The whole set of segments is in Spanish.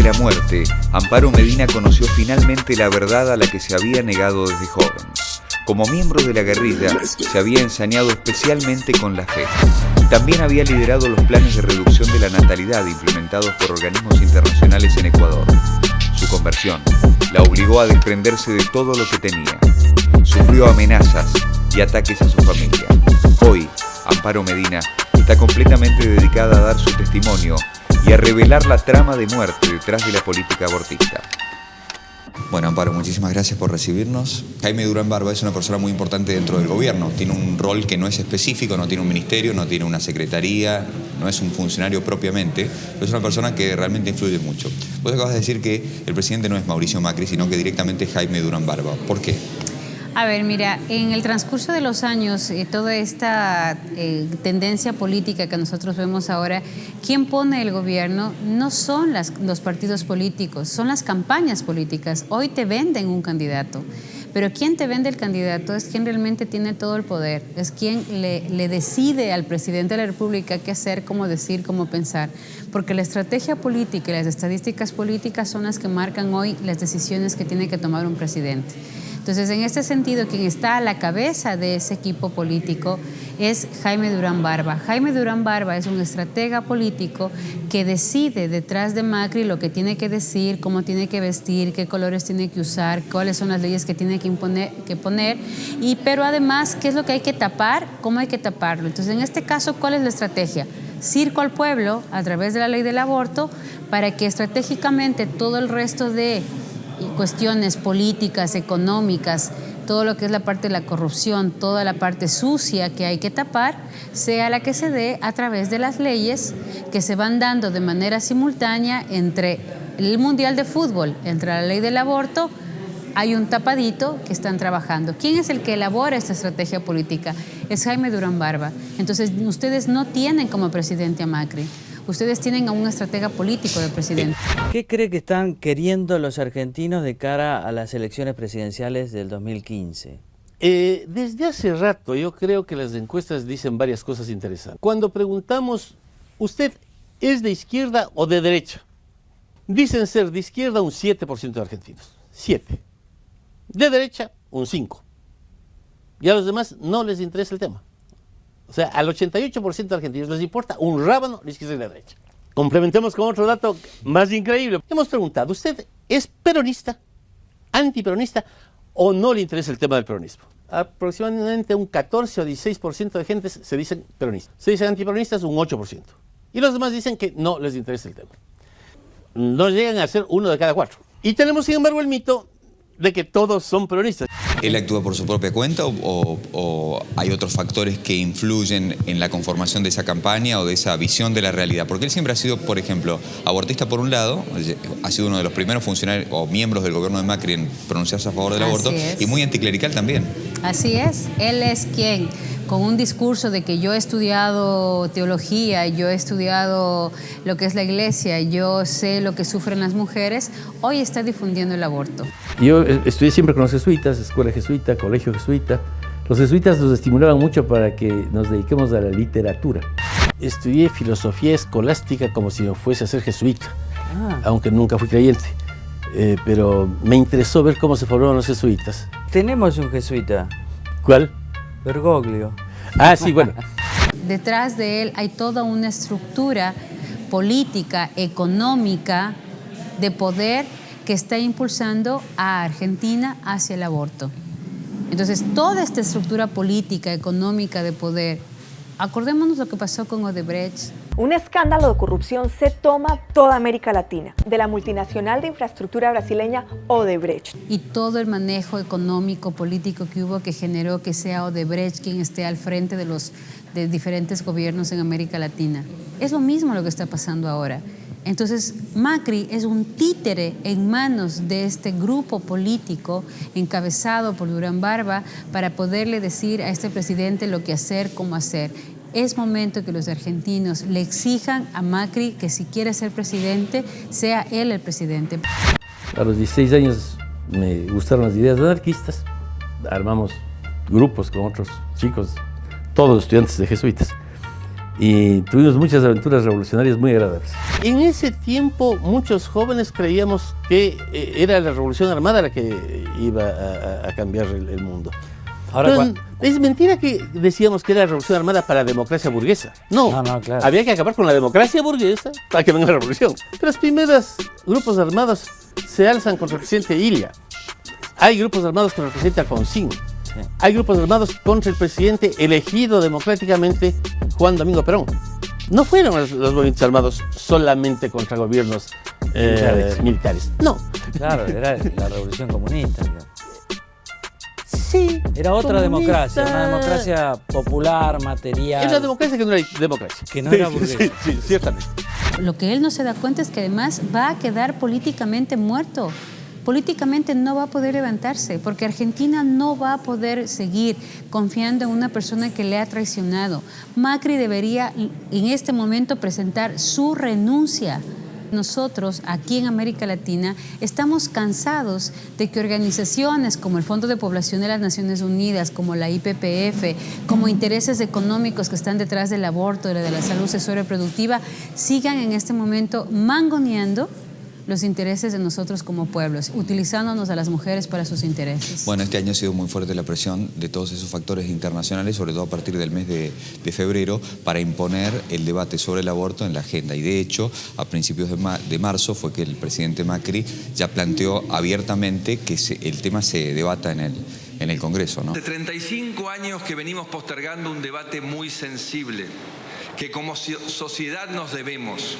de la muerte, Amparo Medina conoció finalmente la verdad a la que se había negado desde joven. Como miembro de la guerrilla, se había ensañado especialmente con la fe. También había liderado los planes de reducción de la natalidad implementados por organismos internacionales en Ecuador. Su conversión la obligó a desprenderse de todo lo que tenía. Sufrió amenazas y ataques a su familia. Hoy, Amparo Medina está completamente dedicada a dar su testimonio y a revelar la trama de muerte detrás de la política abortista. Bueno, Amparo, muchísimas gracias por recibirnos. Jaime Durán Barba es una persona muy importante dentro del gobierno. Tiene un rol que no es específico, no tiene un ministerio, no tiene una secretaría, no es un funcionario propiamente, pero es una persona que realmente influye mucho. Vos acabas de decir que el presidente no es Mauricio Macri, sino que directamente es Jaime Durán Barba. ¿Por qué? A ver, mira, en el transcurso de los años, toda esta tendencia política que nosotros vemos ahora, quien pone el gobierno no son los partidos políticos, son las campañas políticas. Hoy te venden un candidato, pero quien te vende el candidato es quien realmente tiene todo el poder, es quien le decide al presidente de la República qué hacer, cómo decir, cómo pensar, porque la estrategia política y las estadísticas políticas son las que marcan hoy las decisiones que tiene que tomar un presidente. Entonces, en este sentido, quien está a la cabeza de ese equipo político es Jaime Durán Barba. Jaime Durán Barba es un estratega político que decide detrás de Macri lo que tiene que decir, cómo tiene que vestir, qué colores tiene que usar, cuáles son las leyes que tiene que poner, pero además, qué es lo que hay que tapar, cómo hay que taparlo. Entonces, en este caso, ¿cuál es la estrategia? Circo al pueblo a través de la ley del aborto para que estratégicamente todo el resto de cuestiones políticas, económicas, todo lo que es la parte de la corrupción, toda la parte sucia que hay que tapar, sea la que se dé a través de las leyes que se van dando de manera simultánea entre el Mundial de Fútbol, entre la ley del aborto. Hay un tapadito que están trabajando. ¿Quién es el que elabora esta estrategia política? Es Jaime Durán Barba. Entonces, ustedes no tienen como presidente a Macri. Ustedes tienen a un estratega político de presidente. ¿Qué cree que están queriendo los argentinos de cara a las elecciones presidenciales del 2015? Desde hace rato yo creo que las encuestas dicen varias cosas interesantes. Cuando preguntamos, ¿usted es de izquierda o de derecha? Dicen ser de izquierda un 7% de argentinos. 7. De derecha, un 5%. Y a los demás no les interesa el tema. O sea, al 88% de argentinos les importa un rábano la izquierda y la derecha. Complementemos con otro dato más increíble. Hemos preguntado, ¿usted es peronista, antiperonista o no le interesa el tema del peronismo? Aproximadamente un 14 o 16% de gente se dicen peronistas. Se dicen antiperonistas un 8%. Y los demás dicen que no les interesa el tema. No llegan a ser 1 de cada 4. Y tenemos, sin embargo, el mito de que todos son peronistas. ¿Él actúa por su propia cuenta o hay otros factores que influyen en la conformación de esa campaña o de esa visión de la realidad? Porque él siempre ha sido, por ejemplo, abortista por un lado, ha sido uno de los primeros funcionarios o miembros del gobierno de Macri en pronunciarse a favor del aborto y muy anticlerical también. Así es, él es quien, con un discurso de que yo he estudiado teología, yo he estudiado lo que es la iglesia, yo sé lo que sufren las mujeres, hoy está difundiendo el aborto. Yo estudié siempre con los jesuitas, escuela jesuita, colegio jesuita. Los jesuitas nos estimulaban mucho para que nos dediquemos a la literatura. Estudié filosofía escolástica como si no fuese a ser jesuita, aunque nunca fui creyente. Pero me interesó ver cómo se formaron los jesuitas. Tenemos un jesuita. ¿Cuál? Bergoglio. Ah, sí, bueno. Detrás de él hay toda una estructura política, económica, de poder que está impulsando a Argentina hacia el aborto. Entonces, toda esta estructura política, económica, de poder, acordémonos lo que pasó con Odebrecht. Un escándalo de corrupción se toma toda América Latina, de la multinacional de infraestructura brasileña Odebrecht. Y todo el manejo económico, político que hubo que generó que sea Odebrecht quien esté al frente de diferentes gobiernos en América Latina. Es lo mismo lo que está pasando ahora. Entonces, Macri es un títere en manos de este grupo político encabezado por Durán Barba para poderle decir a este presidente lo que hacer, cómo hacer. Es momento que los argentinos le exijan a Macri que si quiere ser presidente, sea él el presidente. A los 16 años me gustaron las ideas anarquistas. Armamos grupos con otros chicos, todos estudiantes de jesuitas. y tuvimos muchas aventuras revolucionarias muy agradables. En ese tiempo muchos jóvenes creíamos que era la revolución armada la que iba a cambiar el mundo. Ahora, Entonces, es mentira que decíamos que era la revolución armada para la democracia burguesa. No, claro. Había que acabar con la democracia burguesa para que venga la revolución. Pero los primeros grupos armados se alzan contra el presidente Illa. Hay grupos armados contra el presidente Alfonsín. Hay grupos armados contra el presidente elegido democráticamente, Juan Domingo Perón. No fueron los movimientos armados solamente contra gobiernos militares. No. Claro, era la revolución comunista. Digamos. Sí. Era otra comunista. democracia, una democracia popular, material. Era una democracia que no era democracia. Que no era burguesa. Sí, ciertamente. Lo que él no se da cuenta es que además va a quedar políticamente muerto. Políticamente no va a poder levantarse, porque Argentina no va a poder seguir confiando en una persona que le ha traicionado. Macri debería en este momento presentar su renuncia. Nosotros, aquí en América Latina, estamos cansados de que organizaciones como el Fondo de Población de las Naciones Unidas, como la IPPF, como intereses económicos que están detrás del aborto, de la salud sexual y reproductiva, sigan en este momento mangoneando los intereses de nosotros como pueblos, utilizándonos a las mujeres para sus intereses. Bueno, este año ha sido muy fuerte la presión de todos esos factores internacionales, sobre todo a partir del mes de febrero, para imponer el debate sobre el aborto en la agenda. Y de hecho, a principios de marzo fue que el presidente Macri ya planteó abiertamente que el tema se debata en el Congreso, ¿no? Hace 35 años que venimos postergando un debate muy sensible, que como sociedad nos debemos,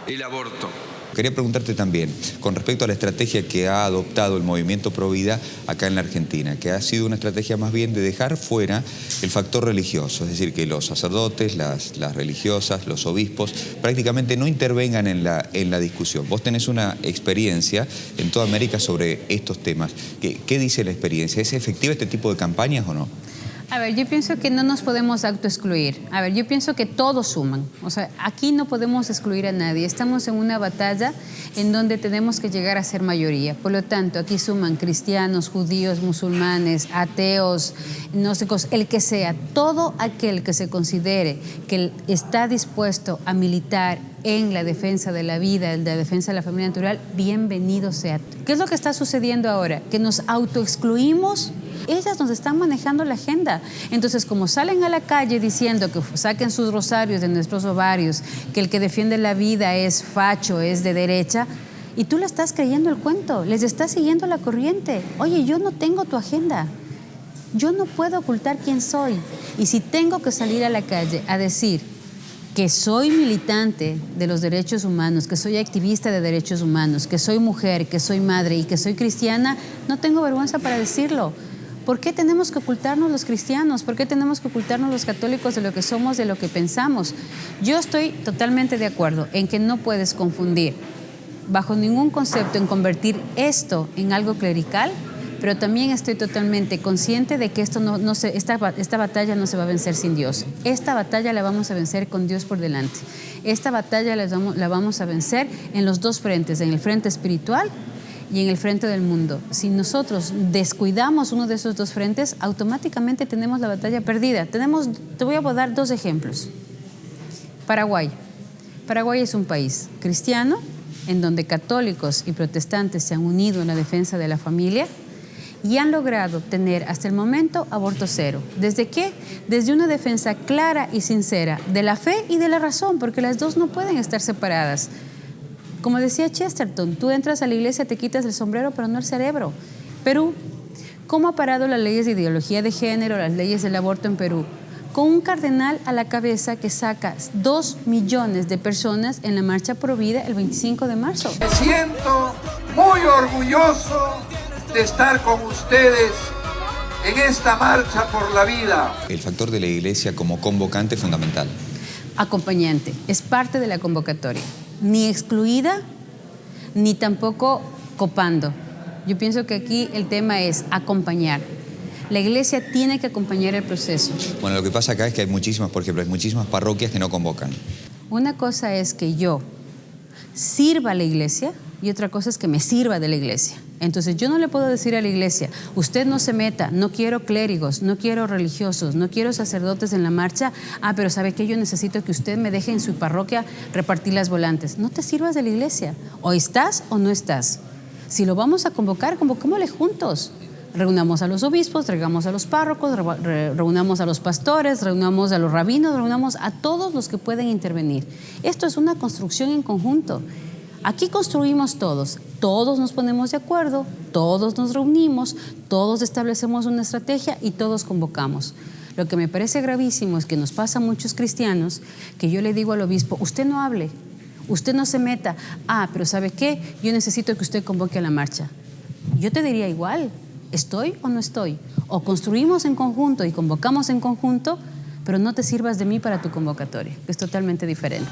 el aborto. Quería preguntarte también, con respecto a la estrategia que ha adoptado el movimiento Provida acá en la Argentina, que ha sido una estrategia más bien de dejar fuera el factor religioso, es decir, que los sacerdotes, las religiosas, los obispos, prácticamente no intervengan en la discusión. Vos tenés una experiencia en toda América sobre estos temas. ¿Qué dice la experiencia? ¿Es efectiva este tipo de campañas o no? A ver, yo pienso que no nos podemos autoexcluir. A ver, yo pienso que todos suman. O sea, aquí no podemos excluir a nadie. Estamos en una batalla en donde tenemos que llegar a ser mayoría. Por lo tanto, aquí suman cristianos, judíos, musulmanes, ateos, gnósticos, el que sea. Todo aquel que se considere que está dispuesto a militar en la defensa de la vida, en la defensa de la familia natural, bienvenido sea. ¿Qué es lo que está sucediendo ahora? Que nos autoexcluimos. Ellas nos están manejando la agenda. Entonces, como salen a la calle diciendo que saquen sus rosarios de nuestros ovarios, que el que defiende la vida es facho, es de derecha, y tú le estás creyendo el cuento, les estás siguiendo la corriente. Oye, yo no tengo tu agenda. Yo no puedo ocultar quién soy. Y si tengo que salir a la calle a decir que soy militante de los derechos humanos, que soy activista de derechos humanos, que soy mujer, que soy madre y que soy cristiana, no tengo vergüenza para decirlo. ¿Por qué tenemos que ocultarnos los cristianos? ¿Por qué tenemos que ocultarnos los católicos de lo que somos, de lo que pensamos? Yo estoy totalmente de acuerdo en que no puedes confundir bajo ningún concepto en convertir esto en algo clerical, pero también estoy totalmente consciente de que esta batalla no se va a vencer sin Dios. Esta batalla la vamos a vencer con Dios por delante. Esta batalla la vamos a vencer en los dos frentes, en el frente espiritual y en el frente del mundo. Si nosotros descuidamos uno de esos dos frentes, automáticamente tenemos la batalla perdida. Te voy a dar dos ejemplos. Paraguay. Paraguay es un país cristiano en donde católicos y protestantes se han unido en la defensa de la familia y han logrado tener hasta el momento aborto cero. ¿Desde qué? Desde una defensa clara y sincera de la fe y de la razón, porque las dos no pueden estar separadas. Como decía Chesterton, tú entras a la iglesia, te quitas el sombrero, pero no el cerebro. Perú, ¿cómo ha parado las leyes de ideología de género, las leyes del aborto en Perú? Con un cardenal a la cabeza que saca 2 millones de personas en la marcha Provida el 25 de marzo. Me siento muy orgulloso de estar con ustedes en esta marcha por la vida. El factor de la iglesia como convocante es fundamental. Acompañante, es parte de la convocatoria. Ni excluida, ni tampoco copando. Yo pienso que aquí el tema es acompañar. La iglesia tiene que acompañar el proceso. Bueno, lo que pasa acá es que hay muchísimas, por ejemplo, hay muchísimas parroquias que no convocan. Una cosa es que yo sirva a la iglesia y otra cosa es que me sirva de la iglesia. Entonces yo no le puedo decir a la iglesia, usted no se meta, no quiero clérigos, no quiero religiosos, no quiero sacerdotes en la marcha, pero ¿sabe qué? Yo necesito que usted me deje en su parroquia repartir las volantes. No te sirvas de la iglesia, o estás o no estás. Si lo vamos a convocar, convocémosle juntos. Reunamos a los obispos, reunamos a los párrocos, reunamos a los pastores, reunamos a los rabinos, reunamos a todos los que pueden intervenir. Esto es una construcción en conjunto. Aquí construimos todos nos ponemos de acuerdo, todos nos reunimos, todos establecemos una estrategia y todos convocamos. Lo que me parece gravísimo es que nos pasa a muchos cristianos que yo le digo al obispo, usted no hable, usted no se meta, pero ¿sabe qué? Yo necesito que usted convoque a la marcha. Yo te diría igual, ¿estoy o no estoy? O construimos en conjunto y convocamos en conjunto, pero no te sirvas de mí para tu convocatoria, que es totalmente diferente.